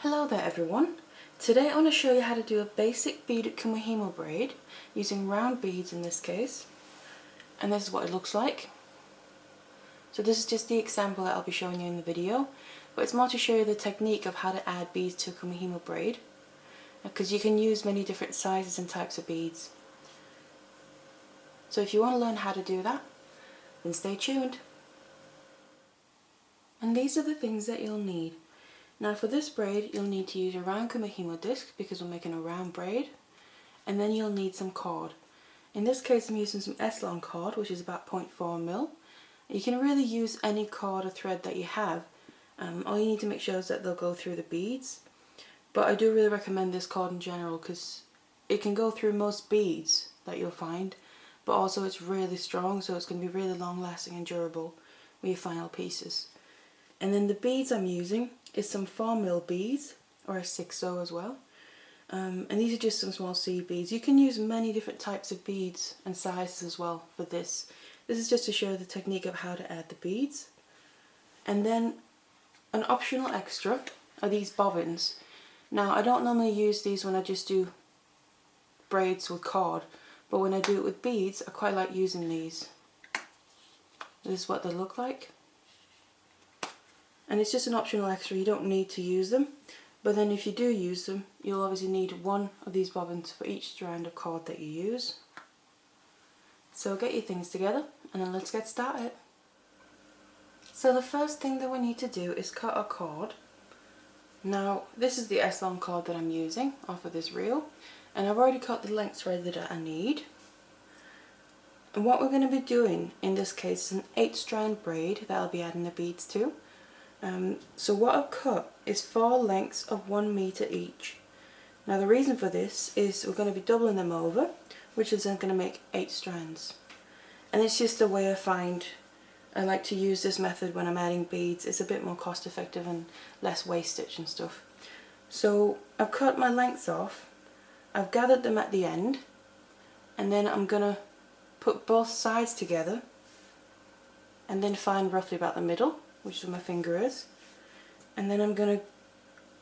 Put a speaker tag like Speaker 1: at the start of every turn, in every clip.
Speaker 1: Hello there everyone. Today I want to show you how to do a basic beaded Kumihimo braid using round beads in this case. And this is what it looks like. So this is just the example that I'll be showing you in the video, but it's more to show you the technique of how to add beads to a Kumihimo braid, because you can use many different sizes and types of beads. So if you want to learn how to do that, then stay tuned. And these are the things that you'll need. Now for this braid you'll need to use a round Kumihimo disc because we're making a round braid, and then you'll need some cord. In this case I'm using some s-lon cord, which is about 0.4mm. You can really use any cord or thread that you have. All you need to make sure is that they'll go through the beads, but I do really recommend this cord in general because it can go through most beads that you'll find, but also it's really strong, so it's going to be really long lasting and durable with your final pieces. And then the beads I'm using is some 4mm beads, or a 6/0 as well. And these are just some small seed beads. You can use many different types of beads and sizes as well for this. This is just to show the technique of how to add the beads. And then an optional extra are these bobbins. Now I don't normally use these when I just do braids with cord, but when I do it with beads I quite like using these. This is what they look like. And it's just an optional extra, you don't need to use them, but then if you do use them you'll obviously need one of these bobbins for each strand of cord that you use. So get your things together and then let's get started. So the first thing that we need to do is cut our cord. Now this is the s-lon cord that I'm using off of this reel, and I've already cut the lengths ready that I need. And what we're going to be doing in this case is an 8-strand braid that I'll be adding the beads to. So what I've cut is 4 lengths of 1 meter each. Now the reason for this is we're going to be doubling them over, which is then going to make 8 strands. And it's just a way I like to use this method when I'm adding beads. It's a bit more cost effective and less wastage and stuff. So I've cut my lengths off, I've gathered them at the end, and then I'm going to put both sides together and then find roughly about the middle, which is where my finger is, and then I'm going to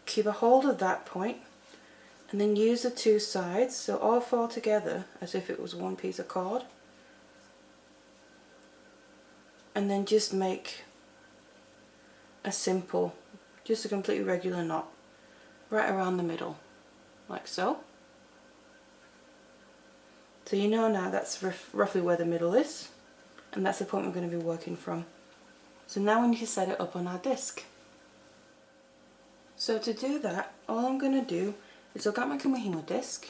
Speaker 1: keep a hold of that point and then use the 2 sides so all fall together as if it was one piece of cord, and then just make a simple, just a completely regular knot right around the middle, like so. So you know now that's roughly where the middle is, and that's the point we're going to be working from. So now we need to set it up on our disc. So to do that, all I'm going to do is I've got my Kumihimo disc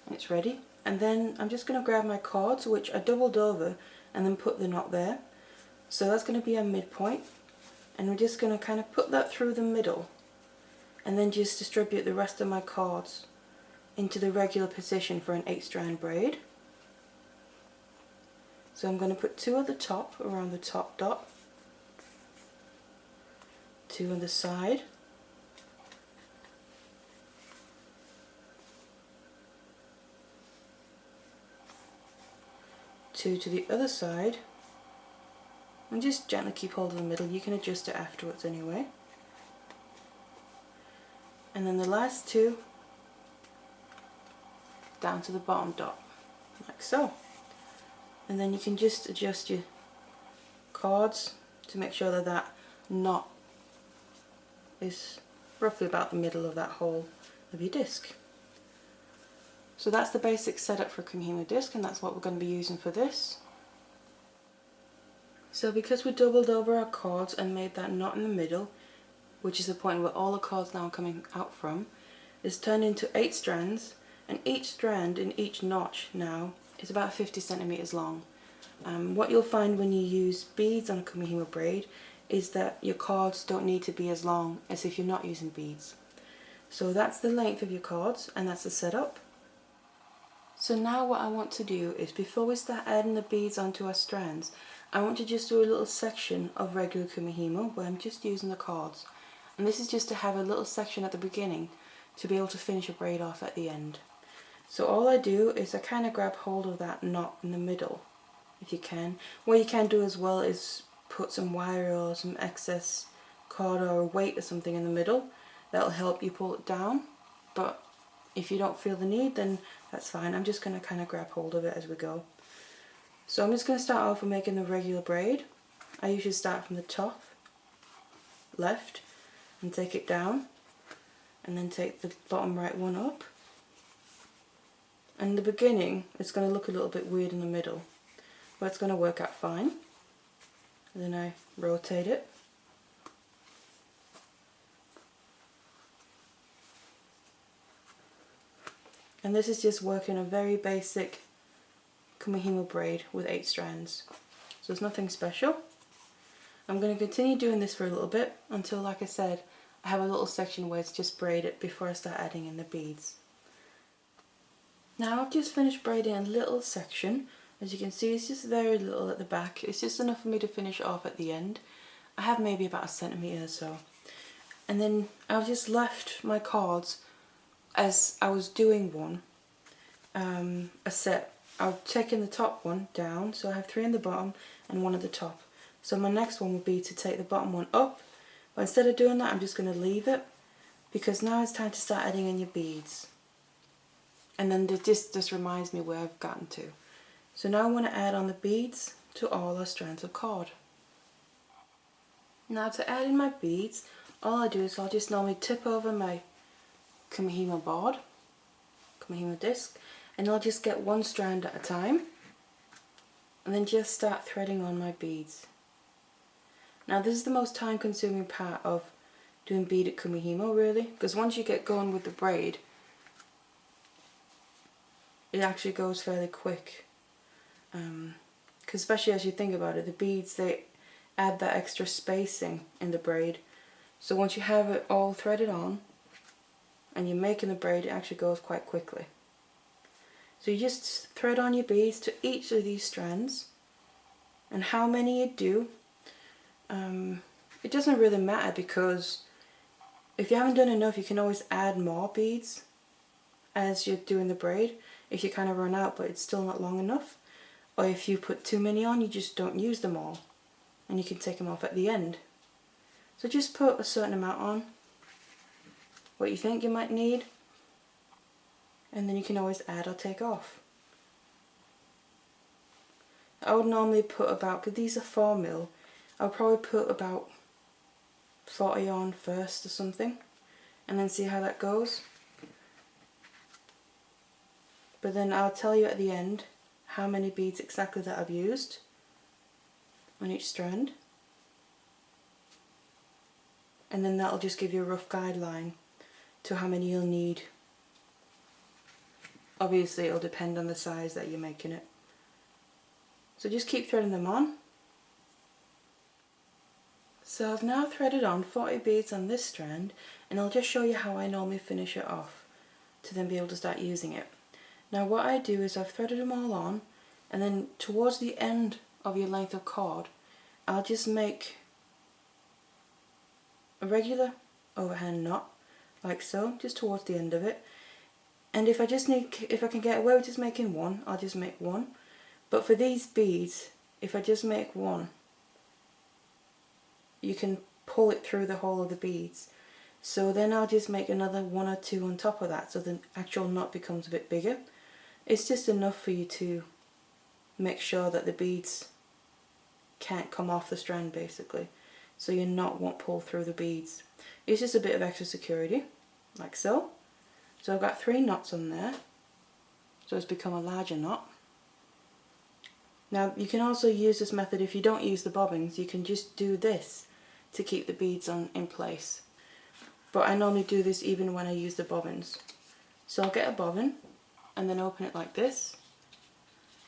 Speaker 1: and it's ready, and then I'm just going to grab my cords, which I doubled over and then put the knot there. So that's going to be our midpoint, and we're just going to kind of put that through the middle and then just distribute the rest of my cords into the regular position for an 8-strand braid. So I'm going to put 2 at the top around the top dot, 2 on the side, two to the other side, and just gently keep hold of the middle. You can adjust it afterwards anyway. And then the last 2 down to the bottom dot, like so. And then you can just adjust your cords to make sure that that knot is roughly about the middle of that hole of your disc. So that's the basic setup for a Kumihimo disc, and that's what we're going to be using for this. So because we doubled over our cords and made that knot in the middle, which is the point where all the cords now are coming out from, is turned into 8 strands, and each strand in each notch now is about 50 centimeters long. What you'll find when you use beads on a Kumihimo braid is that your cords don't need to be as long as if you're not using beads. So that's the length of your cords, and that's the setup. So now what I want to do is, before we start adding the beads onto our strands, I want to just do a little section of regular Kumihimo where I'm just using the cords. And this is just to have a little section at the beginning to be able to finish a braid off at the end. So all I do is I kind of grab hold of that knot in the middle, if you can. What you can do as well is put some wire or some excess cord or a weight or something in the middle, that'll help you pull it down, but if you don't feel the need, then that's fine. I'm just going to kind of grab hold of it as we go. So I'm just going to start off with making the regular braid. I usually start from the top left and take it down, and then take the bottom right one up. And in the beginning it's going to look a little bit weird in the middle, but it's going to work out fine. And then I rotate it. And this is just working a very basic Kumihimo braid with 8 strands. So it's nothing special. I'm going to continue doing this for a little bit until, like I said, I have a little section where it's just braided before I start adding in the beads. Now I've just finished braiding a little section. As you can see, it's just very little at the back. It's just enough for me to finish off at the end. I have maybe about a centimetre or so. And then I've just left my cords as I was doing one, a set. I've taken the top one down, so I have 3 in the bottom and 1 at the top. So my next one would be to take the bottom one up, but instead of doing that I'm just going to leave it, because now it's time to start adding in your beads. And then this just reminds me where I've gotten to. So now I want to add on the beads to all our strands of cord. Now to add in my beads, all I do is I'll just normally tip over my Kumihimo board, Kumihimo disc, and I'll just get 1 strand at a time, and then just start threading on my beads. Now this is the most time consuming part of doing beaded Kumihimo, really, because once you get going with the braid, it actually goes fairly quick. Because especially as you think about it, the beads, they add that extra spacing in the braid. So once you have it all threaded on and you're making the braid, it actually goes quite quickly. So you just thread on your beads to each of these strands, and how many you do, it doesn't really matter, because if you haven't done enough you can always add more beads as you're doing the braid if you kind of run out but it's still not long enough. Or if you put too many on, you just don't use them all and you can take them off at the end. So just put a certain amount on, what you think you might need, and then you can always add or take off. I would normally put about, because these are 4mm, I'll probably put about 40 on first or something, and then see how that goes. But then I'll tell you at the end how many beads exactly that I've used on each strand, and then that'll just give you a rough guideline to how many you'll need. Obviously it'll depend on the size that you're making it. So just keep threading them on. So I've now threaded on 40 beads on this strand, and I'll just show you how I normally finish it off to then be able to start using it. Now what I do is I've threaded them all on, and then towards the end of your length of cord I'll just make a regular overhand knot like so, just towards the end of it. And if I can get away with just making one, I'll just make one. But for these beads, if I just make one, you can pull it through the whole of the beads. So then I'll just make another 1 or 2 on top of that, so the actual knot becomes a bit bigger. It's just enough for you to make sure that the beads can't come off the strand, basically, so your knot won't pull through the beads. It's just a bit of extra security, like so. So I've got 3 knots on there, so it's become a larger knot. Now you can also use this method if you don't use the bobbins. You can just do this to keep the beads in place. But I normally do this even when I use the bobbins. So I'll get a bobbin and then open it like this,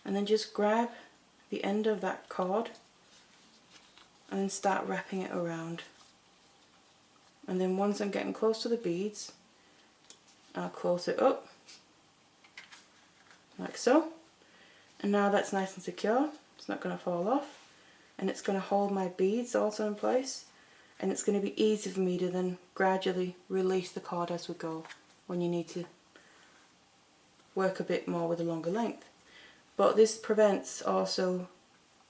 Speaker 1: and then just grab the end of that cord and then start wrapping it around. And then once I'm getting close to the beads, I'll close it up like so. And now that's nice and secure, it's not going to fall off, and it's going to hold my beads also in place, and it's going to be easy for me to then gradually release the cord as we go when you need to work a bit more with a longer length. But this prevents also,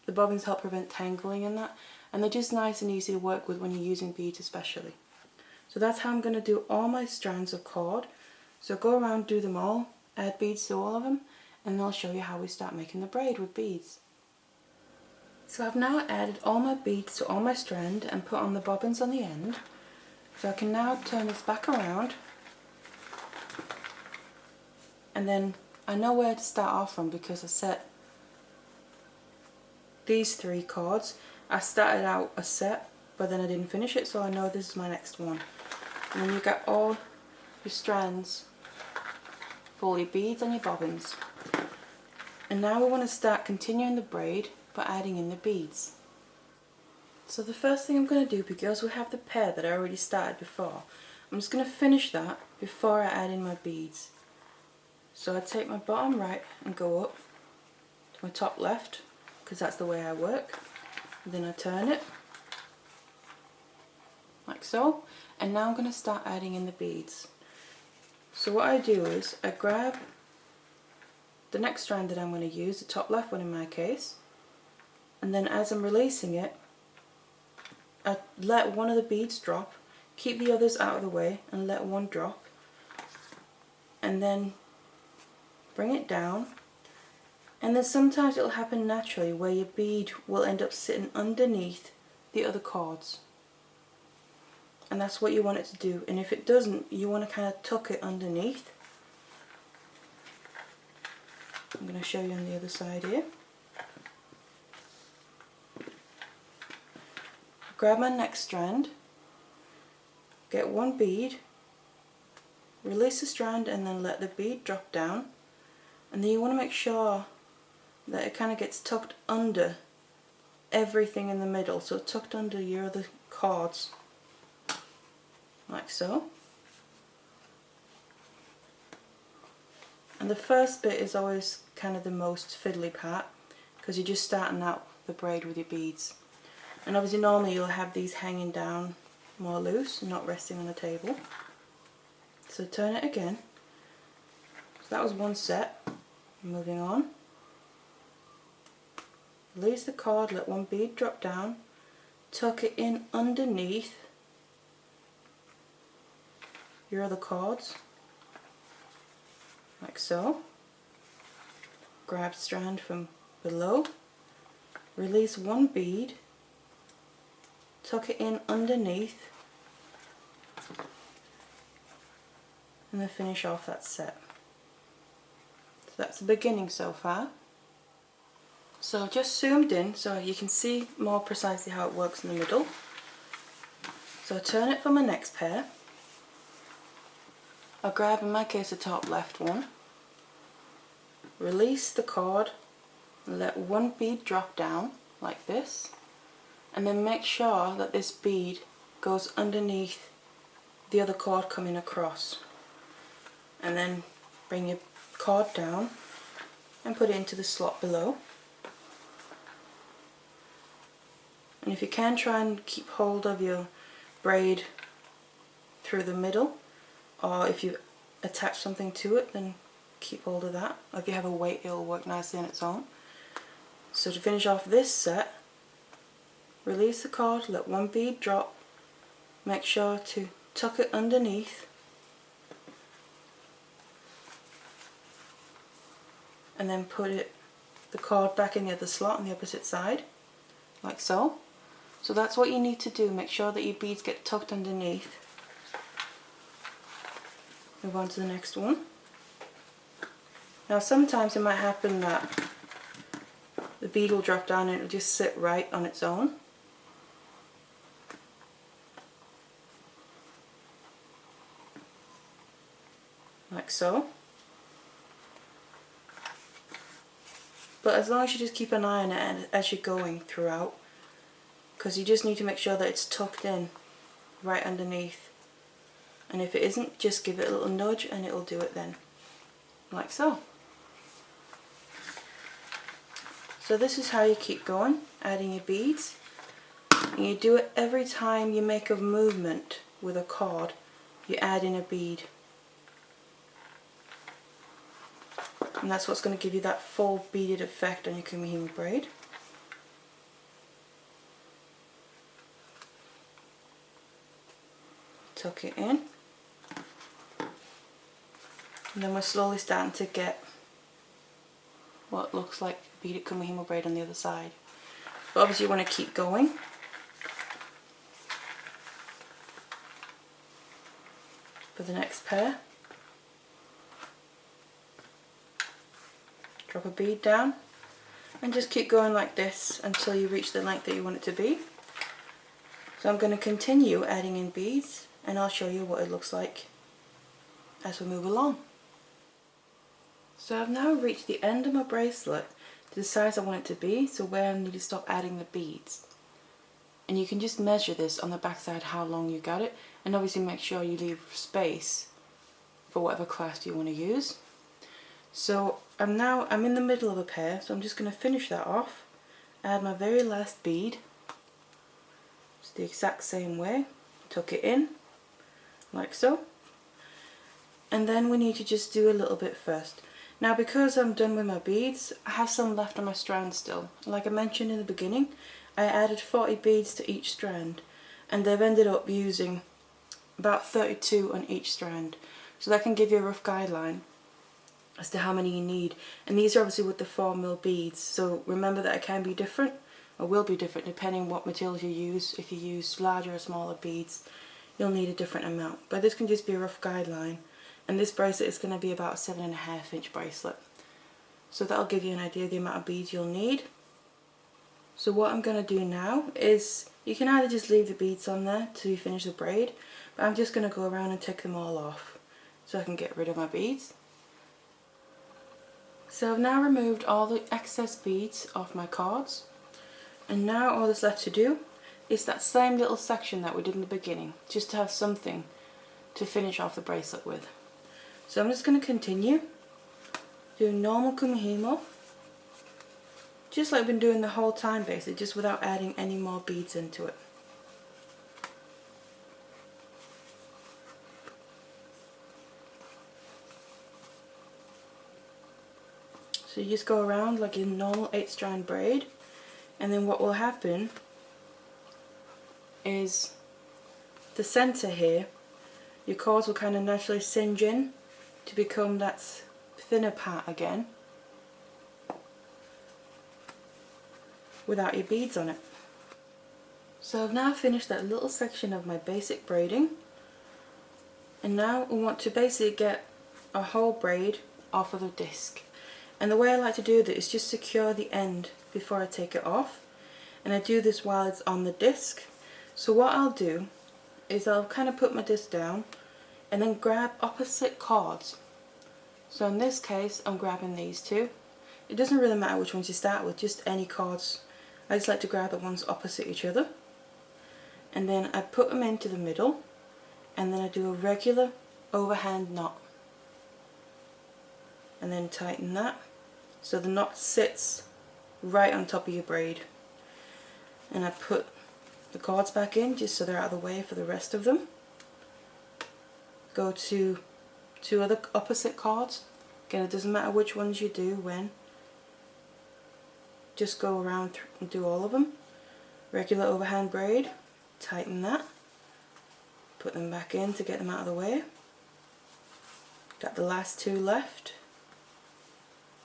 Speaker 1: the bobbins help prevent tangling in that, and they're just nice and easy to work with when you're using beads especially. So that's how I'm going to do all my strands of cord. So go around, do them all, add beads to all of them, and I'll show you how we start making the braid with beads. So I've now added all my beads to all my strand and put on the bobbins on the end. So I can now turn this back around, and then I know where to start off from because I set these 3 cords. I started out a set, but then I didn't finish it, so I know this is my next one. And then you get all your strands for your beads and your bobbins. And now we want to start continuing the braid by adding in the beads. So the first thing I'm going to do, because we have the pair that I already started before, I'm just going to finish that before I add in my beads. So I take my bottom right and go up to my top left, because that's the way I work. And then I turn it like so, and now I'm going to start adding in the beads. So what I do is I grab the next strand that I'm going to use, the top left one in my case, and then as I'm releasing it, I let one of the beads drop, keep the others out of the way and let one drop, and then bring it down. And then sometimes it'll happen naturally where your bead will end up sitting underneath the other cords, and that's what you want it to do. And if it doesn't, you want to kind of tuck it underneath. I'm going to show you on the other side here. Grab my next strand, get one bead, release the strand and then let the bead drop down, and then you want to make sure that it kind of gets tucked under everything in the middle, so tucked under your other cords, like so. And the first bit is always kind of the most fiddly part, because you're just starting out the braid with your beads. And obviously normally you'll have these hanging down more loose, not resting on the table. So turn it again. So that was one set. Moving on. Release the cord, let one bead drop down, tuck it in underneath your other cords, like so. Grab strand from below, release one bead, tuck it in underneath, and then finish off that set. So that's the beginning so far. So just zoomed in so you can see more precisely how it works in the middle. So turn it for my next pair. I'll grab, in my case, the top left one, release the cord and let one bead drop down like this, and then make sure that this bead goes underneath the other cord coming across, and then bring your cord down and put it into the slot below. And if you can, try and keep hold of your braid through the middle, or if you attach something to it, then keep hold of that. Or if you have a weight, it'll work nicely on its own. So to finish off this set, release the cord, let one bead drop, make sure to tuck it underneath, and then put the cord back in the other slot on the opposite side, like so. So that's what you need to do, make sure that your beads get tucked underneath. Move on to the next one. Now sometimes it might happen that the bead will drop down and it'll just sit right on its own. Like so. But as long as you just keep an eye on it as you're going throughout, because you just need to make sure that it's tucked in right underneath. And if it isn't, just give it a little nudge and it'll do it then. Like so. So this is how you keep going, adding your beads. And you do it every time you make a movement with a cord, you add in a bead. And that's what's going to give you that full beaded effect on your Kumihimo braid. tuck it in, and then we're slowly starting to get what looks like beaded Kumihimo braid on the other side. But obviously you want to keep going. For the next pair, drop a bead down and just keep going like this until you reach the length that you want it to be. So I'm going to continue adding in beads, and I'll show you what it looks like as we move along. So I've now reached the end of my bracelet to the size I want it to be, so where I need to stop adding the beads. And you can just measure this on the back side how long you got it, and obviously make sure you leave space for whatever clasp you want to use. So I'm in the middle of a pair, so I'm just going to finish that off, add my very last bead, it's the exact same way, tuck it in like so, and then we need to just do a little bit first. Now because I'm done with my beads, I have some left on my strand still. Like I mentioned in the beginning, I added 40 beads to each strand, and they've ended up using about 32 on each strand. So that can give you a rough guideline as to how many you need. And these are obviously with the 4mm beads, so remember that it can be different, or will be different depending what materials you use. If you use larger or smaller beads, you'll need a different amount. But this can just be a rough guideline. And this bracelet is going to be about a 7.5 inch bracelet. So that'll give you an idea of the amount of beads you'll need. So what I'm going to do now is, you can either just leave the beads on there till you finish the braid, but I'm just going to go around and take them all off so I can get rid of my beads. So I've now removed all the excess beads off my cords, and now all that's left to do is that same little section that we did in the beginning, just to have something to finish off the bracelet with. So I'm just going to continue doing normal Kumihimo, just like I've been doing the whole time basically, just without adding any more beads into it. So you just go around like in normal 8-strand braid, and then what will happen is the center here, your cords will kind of naturally singe in to become that thinner part again without your beads on it. So I've now finished that little section of my basic braiding, and now we want to basically get a whole braid off of the disc. And the way I like to do this is just secure the end before I take it off, and I do this while it's on the disc. So what I'll do is I'll kind of put my disc down and then grab opposite cords. So in this case I'm grabbing these two. It doesn't really matter which ones you start with, just any cords. I just like to grab the ones opposite each other, and then I put them into the middle, and then I do a regular overhand knot, and then tighten that so the knot sits right on top of your braid. And I put the cords back in just so they're out of the way for the rest of them. Go to two other opposite cords. Again, it doesn't matter which ones you do when. Just go around and do all of them. Regular overhand braid, tighten that, put them back in to get them out of the way. Got the last two left.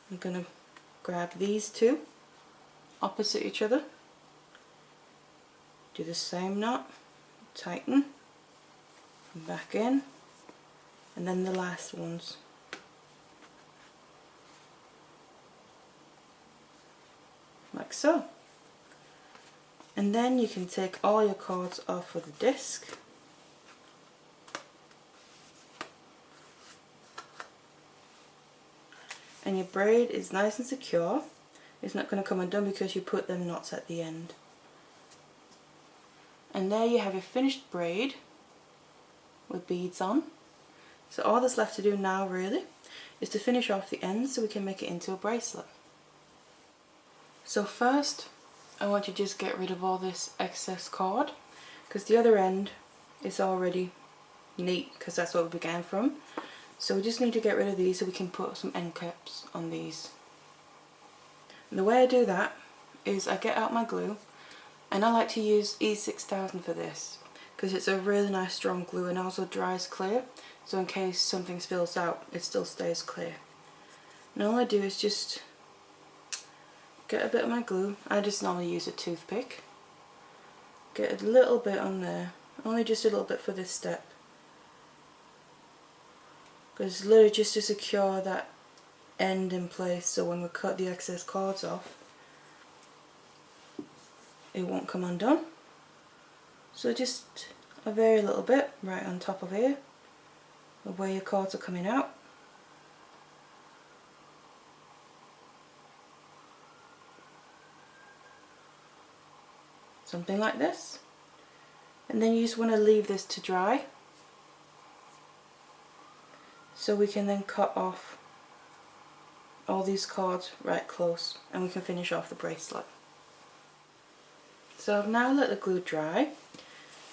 Speaker 1: I'm going to grab these two opposite each other, do the same knot, tighten, back in, and then the last ones. Like so. And then you can take all your cords off of the disc. And your braid is nice and secure. It's not going to come undone because you put them knots at the end. And there you have your finished braid with beads on. So all that's left to do now really is to finish off the ends so we can make it into a bracelet. So first I want you to just get rid of all this excess cord, because the other end is already neat because that's what we began from. So we just need to get rid of these so we can put some end caps on these. And the way I do that is I get out my glue, and I like to use E6000 for this because it's a really nice strong glue and also dries clear, so in case something spills out it still stays clear. And all I do is just get a bit of my glue. I just normally use a toothpick. Get a little bit on there, only just a little bit for this step, because it's literally just to secure that end in place, so when we cut the excess cords off it won't come undone. So just a very little bit right on top of here, of where your cords are coming out. Something like this. And then you just want to leave this to dry, so we can then cut off all these cords right close and we can finish off the bracelet. So I've now let the glue dry,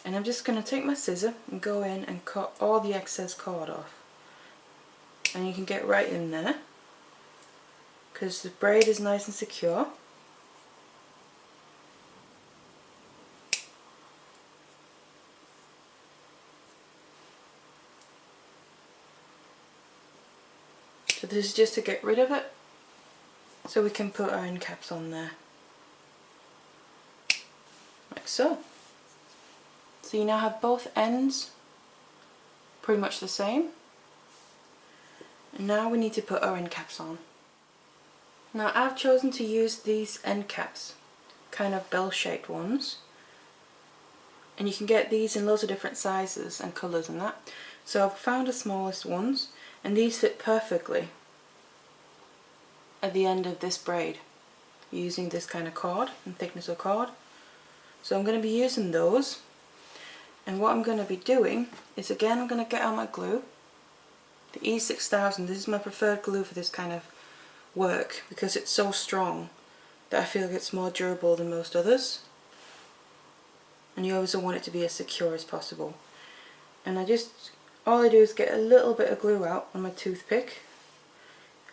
Speaker 1: and I'm just going to take my scissor and go in and cut all the excess cord off. And you can get right in there because the braid is nice and secure. So this is just to get rid of it, so we can put our end caps on there. Like so. So you now have both ends pretty much the same. And now we need to put our end caps on. Now I've chosen to use these end caps, kind of bell-shaped ones. And you can get these in loads of different sizes and colours and that. So I've found the smallest ones, and these fit perfectly at the end of this braid, using this kind of cord and thickness of cord. So I'm going to be using those, and what I'm going to be doing is, again, I'm going to get out my glue, the E6000. This is my preferred glue for this kind of work because it's so strong that I feel like it's more durable than most others, and you always want it to be as secure as possible. And all I do is get a little bit of glue out on my toothpick.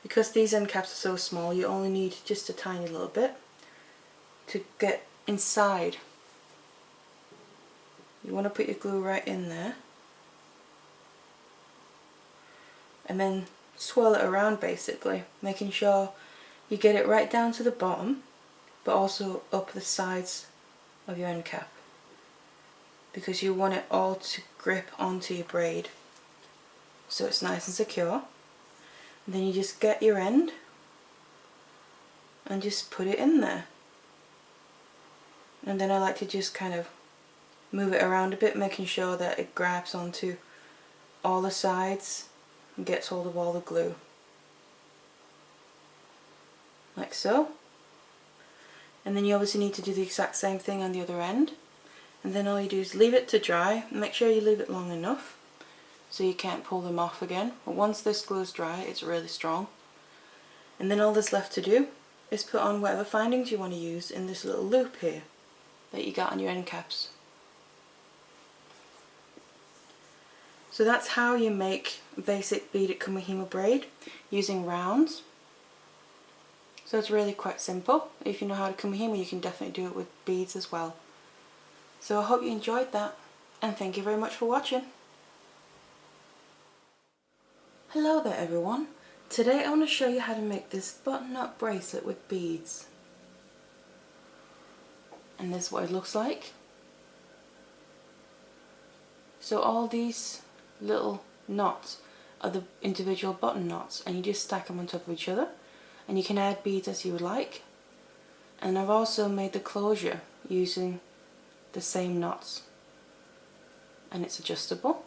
Speaker 1: Because these end caps are so small, you only need just a tiny little bit to get inside. You want to put your glue right in there and then swirl it around, basically, making sure you get it right down to the bottom but also up the sides of your end cap, because you want it all to grip onto your braid so it's nice and secure. And then you just get your end and just put it in there. And then I like to just kind of move it around a bit, making sure that it grabs onto all the sides and gets hold of all the glue. Like so. And then you obviously need to do the exact same thing on the other end. And then all you do is leave it to dry. Make sure you leave it long enough so you can't pull them off again. But once this glue is dry, it's really strong. And then all that's left to do is put on whatever findings you want to use in this little loop here that you got on your end caps. So that's how you make basic beaded Kumihimo braid using rounds. So it's really quite simple. If you know how to Kumihimo, you can definitely do it with beads as well. So I hope you enjoyed that, and thank you very much for watching. Hello there everyone. Today I want to show you how to make this button-up bracelet with beads. And this is what it looks like. So all these little knots are the individual button knots, and you just stack them on top of each other, and you can add beads as you would like. And I've also made the closure using the same knots, and it's adjustable.